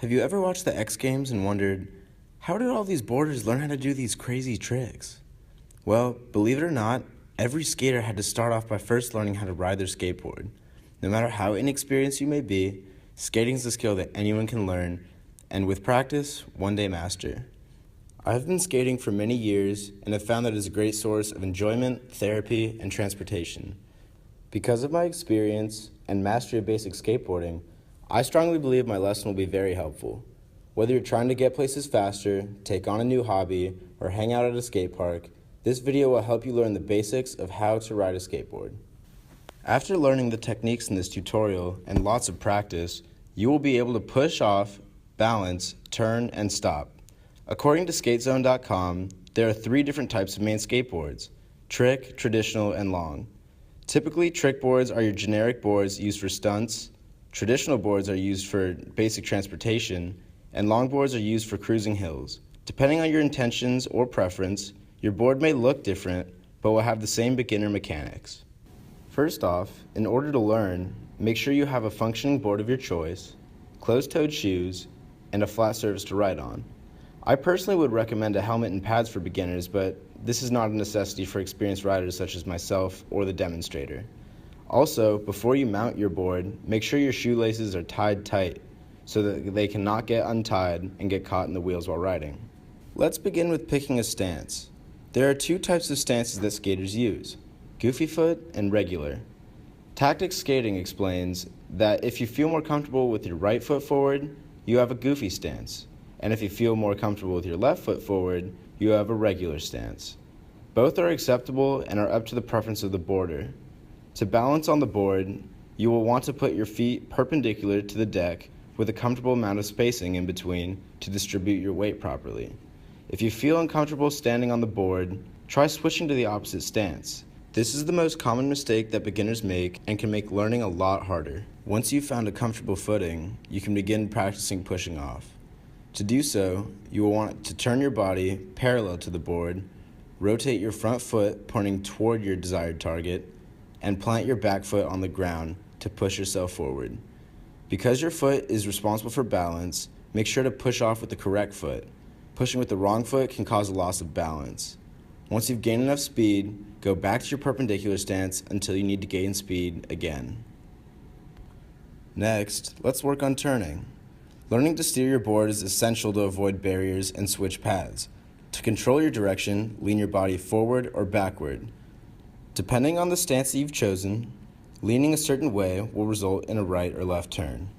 Have you ever watched the X Games and wondered, how did all these boarders learn how to do these crazy tricks? Well, believe it or not, every skater had to start off by first learning how to ride their skateboard. No matter how inexperienced you may be, skating is a skill that anyone can learn, and with practice, one day master. I have been skating for many years and have found that it is a great source of enjoyment, therapy, and transportation. Because of my experience and mastery of basic skateboarding, I strongly believe my lesson will be very helpful. Whether you're trying to get places faster, take on a new hobby, or hang out at a skate park, this video will help you learn the basics of how to ride a skateboard. After learning the techniques in this tutorial and lots of practice, you will be able to push off, balance, turn, and stop. According to skatezone.com, there are 3 different types of main skateboards: trick, traditional, and long. Typically, trick boards are your generic boards used for stunts, traditional boards are used for basic transportation, and longboards are used for cruising hills. Depending on your intentions or preference, your board may look different, but will have the same beginner mechanics. First off, in order to learn, make sure you have a functioning board of your choice, closed-toed shoes, and a flat surface to ride on. I personally would recommend a helmet and pads for beginners, but this is not a necessity for experienced riders such as myself or the demonstrator. Also, before you mount your board, make sure your shoelaces are tied tight so that they cannot get untied and get caught in the wheels while riding. Let's begin with picking a stance. There are 2 types of stances that skaters use: goofy foot and regular. Tactics Skating explains that if you feel more comfortable with your right foot forward, you have a goofy stance, and if you feel more comfortable with your left foot forward, you have a regular stance. Both are acceptable and are up to the preference of the boarder. To balance on the board, you will want to put your feet perpendicular to the deck with a comfortable amount of spacing in between to distribute your weight properly. If you feel uncomfortable standing on the board, try switching to the opposite stance. This is the most common mistake that beginners make and can make learning a lot harder. Once you've found a comfortable footing, you can begin practicing pushing off. To do so, you will want to turn your body parallel to the board, rotate your front foot pointing toward your desired target, and plant your back foot on the ground to push yourself forward. Because your foot is responsible for balance, make sure to push off with the correct foot. Pushing with the wrong foot can cause a loss of balance. Once you've gained enough speed, go back to your perpendicular stance until you need to gain speed again. Next, let's work on turning. Learning to steer your board is essential to avoid barriers and switch paths. To control your direction, lean your body forward or backward. Depending on the stance that you've chosen, leaning a certain way will result in a right or left turn.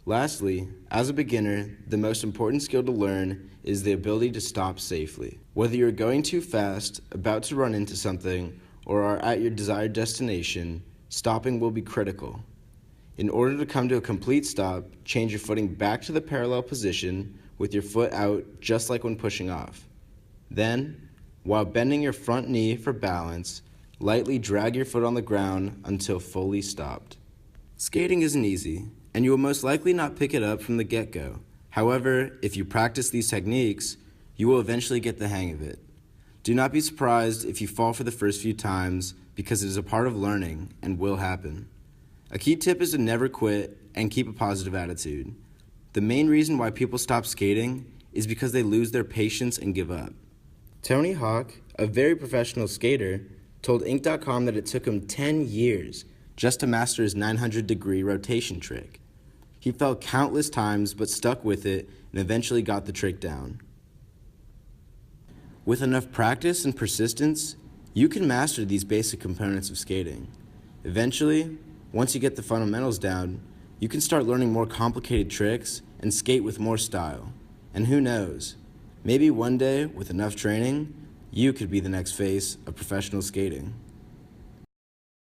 Lastly, as a beginner, the most important skill to learn is the ability to stop safely. Whether you're going too fast, about to run into something, or are at your desired destination, stopping will be critical. In order to come to a complete stop, change your footing back to the parallel position with your foot out just like when pushing off. Then, while bending your front knee for balance, lightly drag your foot on the ground until fully stopped. Skating isn't easy, and you will most likely not pick it up from the get-go. However, if you practice these techniques, you will eventually get the hang of it. Do not be surprised if you fall for the first few times, because it is a part of learning and will happen. A key tip is to never quit and keep a positive attitude. The main reason why people stop skating is because they lose their patience and give up. Tony Hawk, a very professional skater, told Inc.com that it took him 10 years just to master his 900-degree rotation trick. He fell countless times but stuck with it and eventually got the trick down. With enough practice and persistence, you can master these basic components of skating. Eventually, once you get the fundamentals down, you can start learning more complicated tricks and skate with more style. And who knows, maybe one day, with enough training, you could be the next face of professional skating.